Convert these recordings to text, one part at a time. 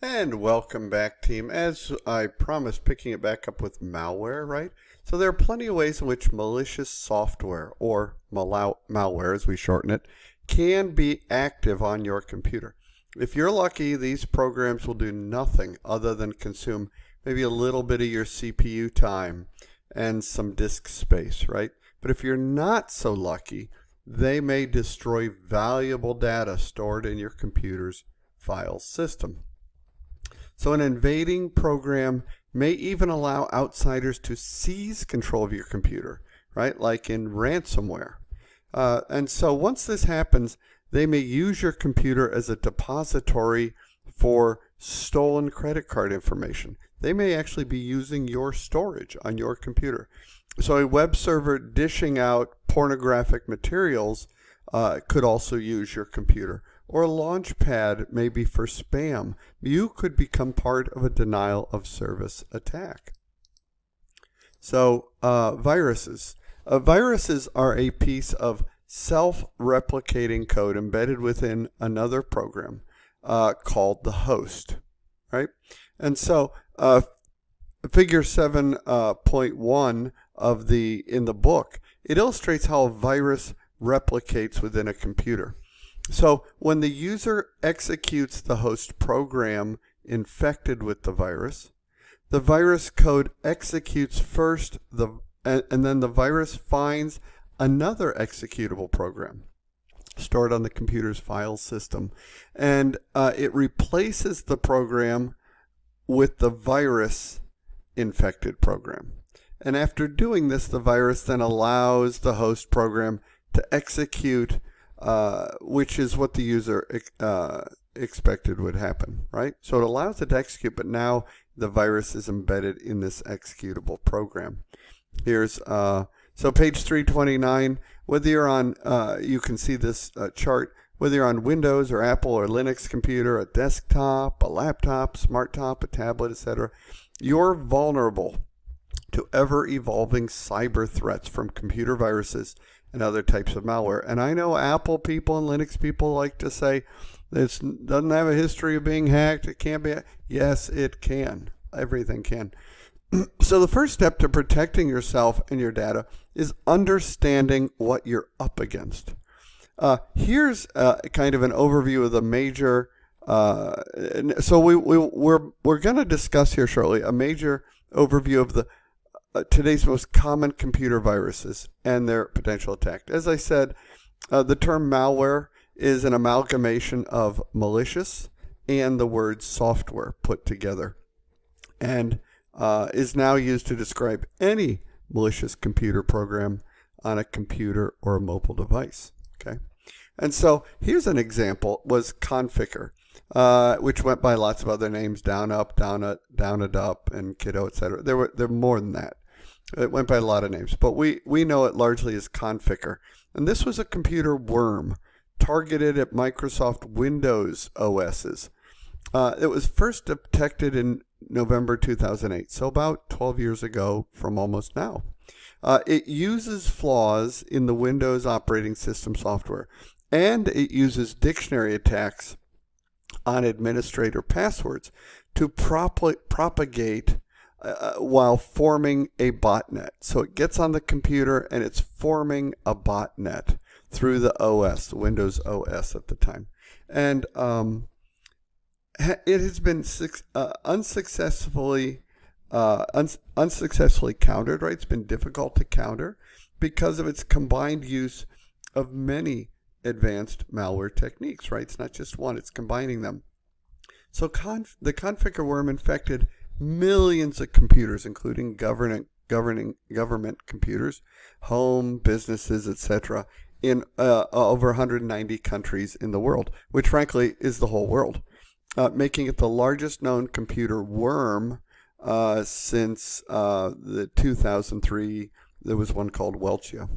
And welcome back, team. As I promised, picking it back up with malware, right? So there are plenty of ways in which malicious software, or malware as we shorten it, can be active on your computer. If you're lucky, these programs will do nothing other than consume maybe a little bit of your CPU time and some disk space, right? But if you're not so lucky, they may destroy valuable data stored in your computer's file system. So an invading program may even allow outsiders to seize control of your computer, right? Like in ransomware. And so once this happens, they may use your computer as a depository for stolen credit card information. They may actually be using your storage on your computer. So a web server dishing out pornographic materials could also use your computer. Or a launch pad maybe for spam. You could become part of a denial of service attack. So viruses. Viruses are a piece of self-replicating code embedded within another program called the host, right? And so figure 7.1 of in the book, it illustrates how a virus replicates within a computer. So when the user executes the host program infected with the virus code executes first, and then the virus finds another executable program stored on the computer's file system, and it replaces the program with the virus infected program. And after doing this, the virus then allows the host program to execute, which is what the user expected would happen, right? So it allows it to execute, but now the virus is embedded in this executable program. Here's so page 329. Whether you're on, you can see this chart. Whether you're on Windows or Apple or Linux computer, a desktop, a laptop, smart top, a tablet, etc., you're vulnerable to ever-evolving cyber threats from computer viruses and other types of malware. And I know Apple people and Linux people like to say this doesn't have a history of being hacked. It can't be. Yes, it can. Everything can. So the first step to protecting yourself and your data is understanding what you're up against. Here's kind of an overview of the major. So we're going to discuss here shortly a major overview of the today's most common computer viruses and their potential attack. As I said, the term malware is an amalgamation of malicious and the word software put together, and is now used to describe any malicious computer program on a computer or a mobile device. Okay, and so here's an example: was Conficker, which went by lots of other names: Down Up, and Kiddo, etc. There were more than that. It went by a lot of names, but we know it largely as Conficker. And this was a computer worm targeted at Microsoft Windows OSs. It was first detected in November 2008, so about 12 years ago from almost now. It uses flaws in the Windows operating system software, and it uses dictionary attacks on administrator passwords to propagate while forming a botnet. So it gets on the computer and it's forming a botnet through the OS, the Windows OS at the time. And it has been unsuccessfully countered, right? It's been difficult to counter because of its combined use of many advanced malware techniques, right? It's not just one, it's combining them. So the Conficker worm infected millions of computers, including government computers, home, businesses, etc., in over 190 countries in the world, which frankly is the whole world, making it the largest known computer worm since the 2003. There was one called Welchia.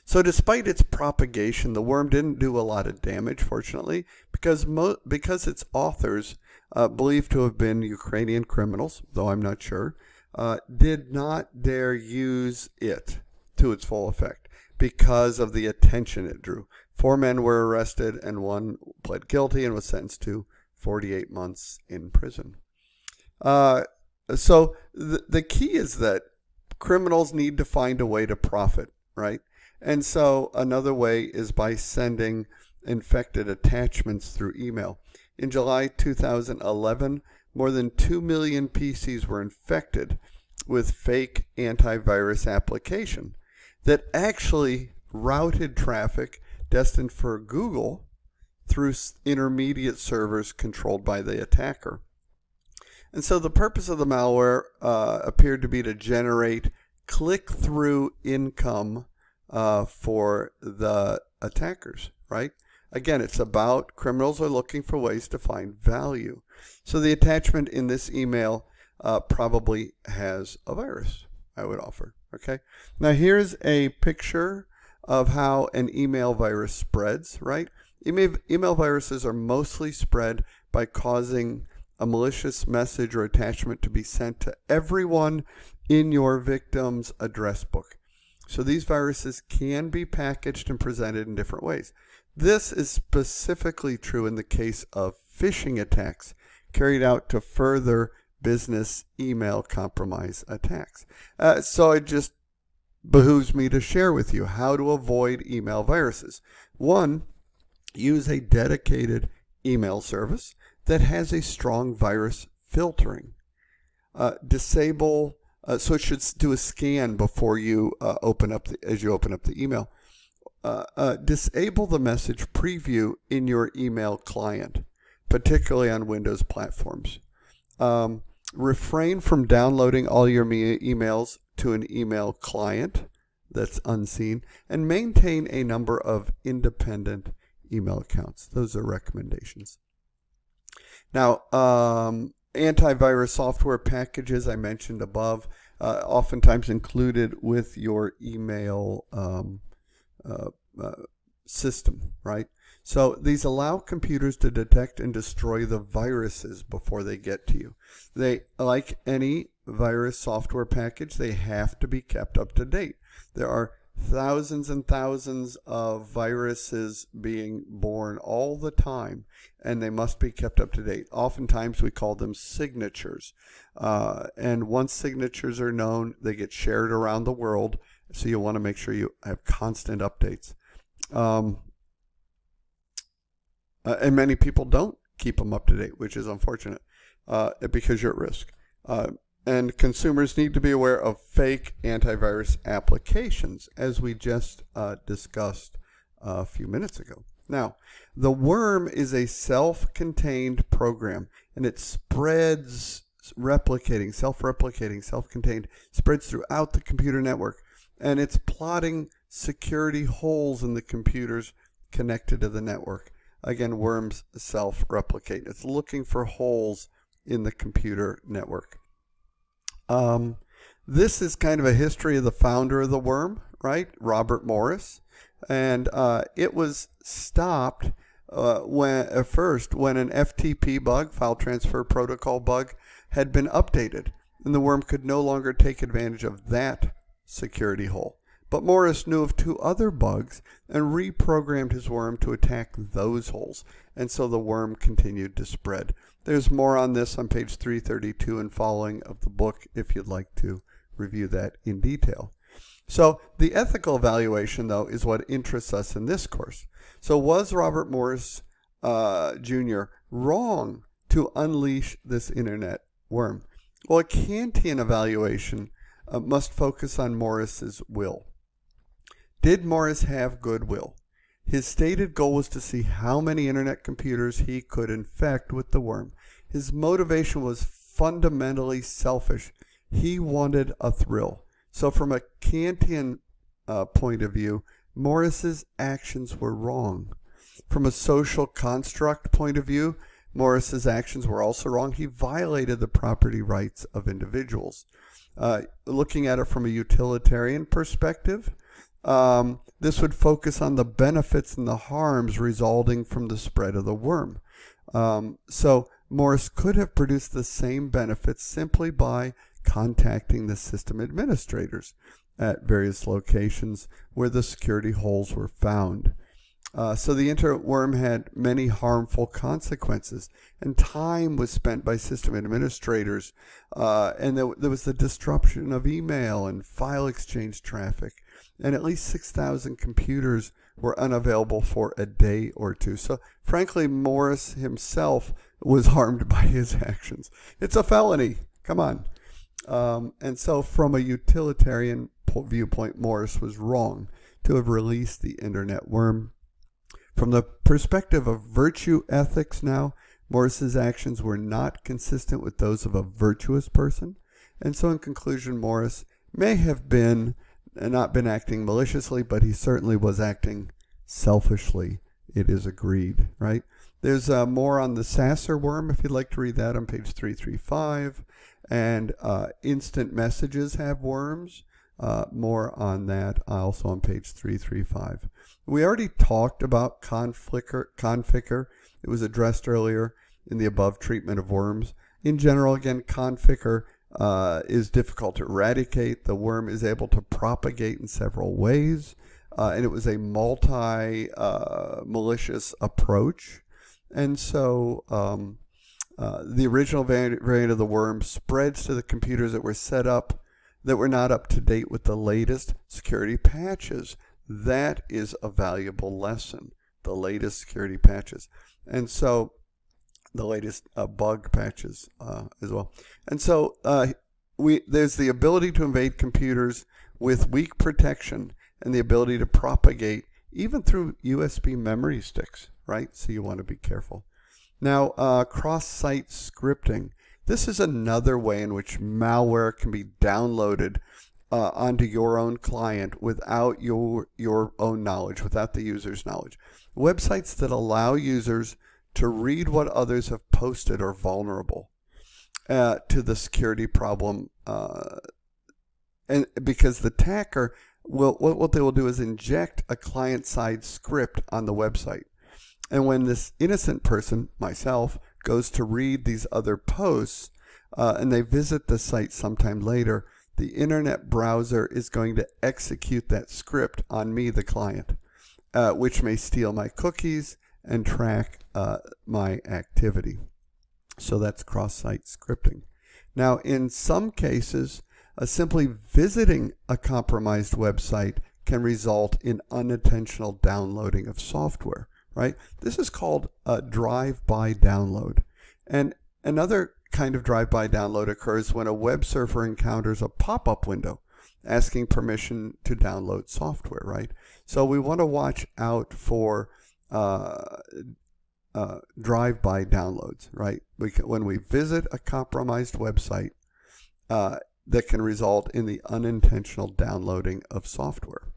So despite its propagation, the worm didn't do a lot of damage, fortunately, because its authors, believed to have been Ukrainian criminals, though I'm not sure, did not dare use it to its full effect because of the attention it drew. 4 men were arrested and 1 pled guilty and was sentenced to 48 months in prison. So the key is that criminals need to find a way to profit, right? And so another way is by sending infected attachments through email. In July 2011, more than 2 million PCs were infected with fake antivirus application that actually routed traffic destined for Google through intermediate servers controlled by the attacker. And so the purpose of the malware appeared to be to generate click-through income for the attackers, right? Again, it's about criminals are looking for ways to find value. So the attachment in this email probably has a virus, I would offer, okay? Now here's a picture of how an email virus spreads, right? Email viruses are mostly spread by causing a malicious message or attachment to be sent to everyone in your victim's address book. So these viruses can be packaged and presented in different ways. This is specifically true in the case of phishing attacks carried out to further business email compromise attacks. So it just behooves me to share with you how to avoid email viruses. One, use a dedicated email service that has a strong virus filtering. Disable, so it should do a scan before you open up the email. Disable the message preview in your email client, particularly on Windows platforms. Refrain from downloading all your emails to an email client that's unseen, and maintain a number of independent email accounts. Those are recommendations. Now, antivirus software packages I mentioned above, oftentimes included with your email system, right? So these allow computers to detect and destroy the viruses before they get to you. They, like any virus software package, they have to be kept up to date. There are thousands and thousands of viruses being born all the time, and they must be kept up to date. Oftentimes we call them signatures. And once signatures are known, they get shared around the world, so you want to make sure you have constant updates. And many people don't keep them up to date, which is unfortunate because you're at risk. And consumers need to be aware of fake antivirus applications, as we just discussed a few minutes ago. Now, the worm is a self-contained program, and it spreads, self-replicating, self-contained, spreads throughout the computer network, and it's plotting security holes in the computers connected to the network. Again, worms self-replicate. It's looking for holes in the computer network. This is kind of a history of the founder of the worm, right? Robert Morris. And it was stopped when an FTP bug, file transfer protocol bug, had been updated. And the worm could no longer take advantage of that security hole. But Morris knew of two other bugs and reprogrammed his worm to attack those holes. And so the worm continued to spread. There's more on this on page 332 and following of the book if you'd like to review that in detail. So the ethical evaluation, though, is what interests us in this course. So was Robert Morris Jr. wrong to unleash this internet worm? Well, a Kantian evaluation must focus on Morris's will. Did Morris have goodwill? His stated goal was to see how many internet computers he could infect with the worm. His motivation was fundamentally selfish. He wanted a thrill. So from a Kantian point of view, Morris's actions were wrong. From a social construct point of view, Morris's actions were also wrong. He violated the property rights of individuals. Looking at it from a utilitarian perspective, this would focus on the benefits and the harms resulting from the spread of the worm. So Morris could have produced the same benefits simply by contacting the system administrators at various locations where the security holes were found. So the internet worm had many harmful consequences, and time was spent by system administrators, and there was the disruption of email and file exchange traffic, and at least 6,000 computers were unavailable for a day or two. So frankly, Morris himself was harmed by his actions. It's a felony. Come on. And so from a utilitarian viewpoint, Morris was wrong to have released the internet worm. From the perspective of virtue ethics now, Morris's actions were not consistent with those of a virtuous person. And so in conclusion, Morris may have not been acting maliciously, but he certainly was acting selfishly. It is agreed, right? There's more on the Sasser worm, if you'd like to read that, on page 335. And instant messages have worms. More on that also on page 335. We already talked about Conficker. It was addressed earlier in the above treatment of worms. In general, again, Conficker is difficult to eradicate. The worm is able to propagate in several ways, and it was a malicious approach. And so the original variant of the worm spreads to the computers that were set up that were not up to date with the latest security patches. That is a valuable lesson, the latest security patches. And so the latest bug patches as well. And so there's the ability to invade computers with weak protection and the ability to propagate even through USB memory sticks, right? So you want to be careful. Now, cross-site scripting. This is another way in which malware can be downloaded onto your own client without your own knowledge, without the user's knowledge. Websites that allow users to read what others have posted are vulnerable to the security problem, and because the attacker what they will do is inject a client-side script on the website. And when this innocent person, myself, goes to read these other posts and they visit the site sometime later, the internet browser is going to execute that script on me, the client, which may steal my cookies and track my activity. So that's cross-site scripting. Now, in some cases, simply visiting a compromised website can result in unintentional downloading of software, right? This is called a drive-by download. And another kind of drive-by download occurs when a web surfer encounters a pop-up window asking permission to download software, right? So we want to watch out for drive-by downloads, right? When we visit a compromised website, that can result in the unintentional downloading of software.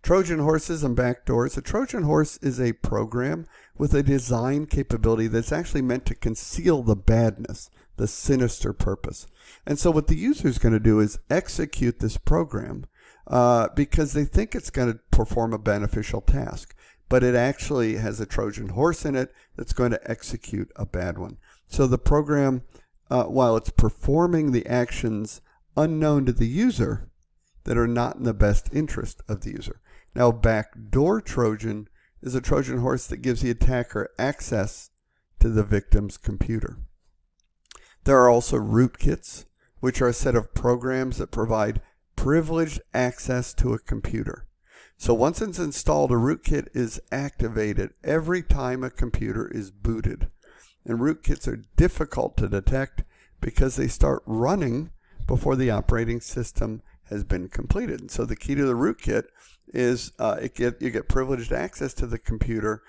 Trojan horses and backdoors. A Trojan horse is a program with a design capability that's actually meant to conceal the badness, the sinister purpose. And so what the user is going to do is execute this program because they think it's going to perform a beneficial task. But it actually has a Trojan horse in it that's going to execute a bad one. So the program, while it's performing the actions unknown to the user that are not in the best interest of the user. Now, backdoor Trojan is a Trojan horse that gives the attacker access to the victim's computer. There are also rootkits, which are a set of programs that provide privileged access to a computer. So once it's installed, a rootkit is activated every time a computer is booted. And rootkits are difficult to detect because they start running before the operating system has been completed. And so the key to the rootkit is you get privileged access to the computer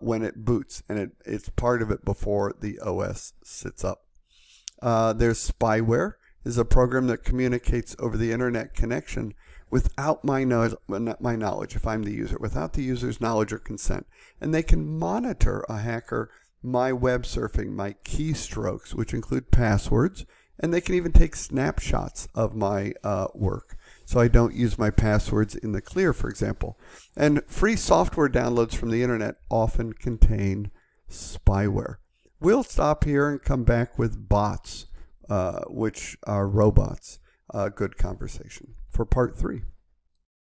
when it boots, and it's part of it before the OS sits up. There's spyware, is a program that communicates over the internet connection without my knowledge, if I'm the user, without the user's knowledge or consent. And they can monitor a hacker my web surfing, my keystrokes, which include passwords, and they can even take snapshots of my work. So I don't use my passwords in the clear, for example. And free software downloads from the internet often contain spyware. We'll stop here and come back with bots, which are robots. Good conversation for part 3.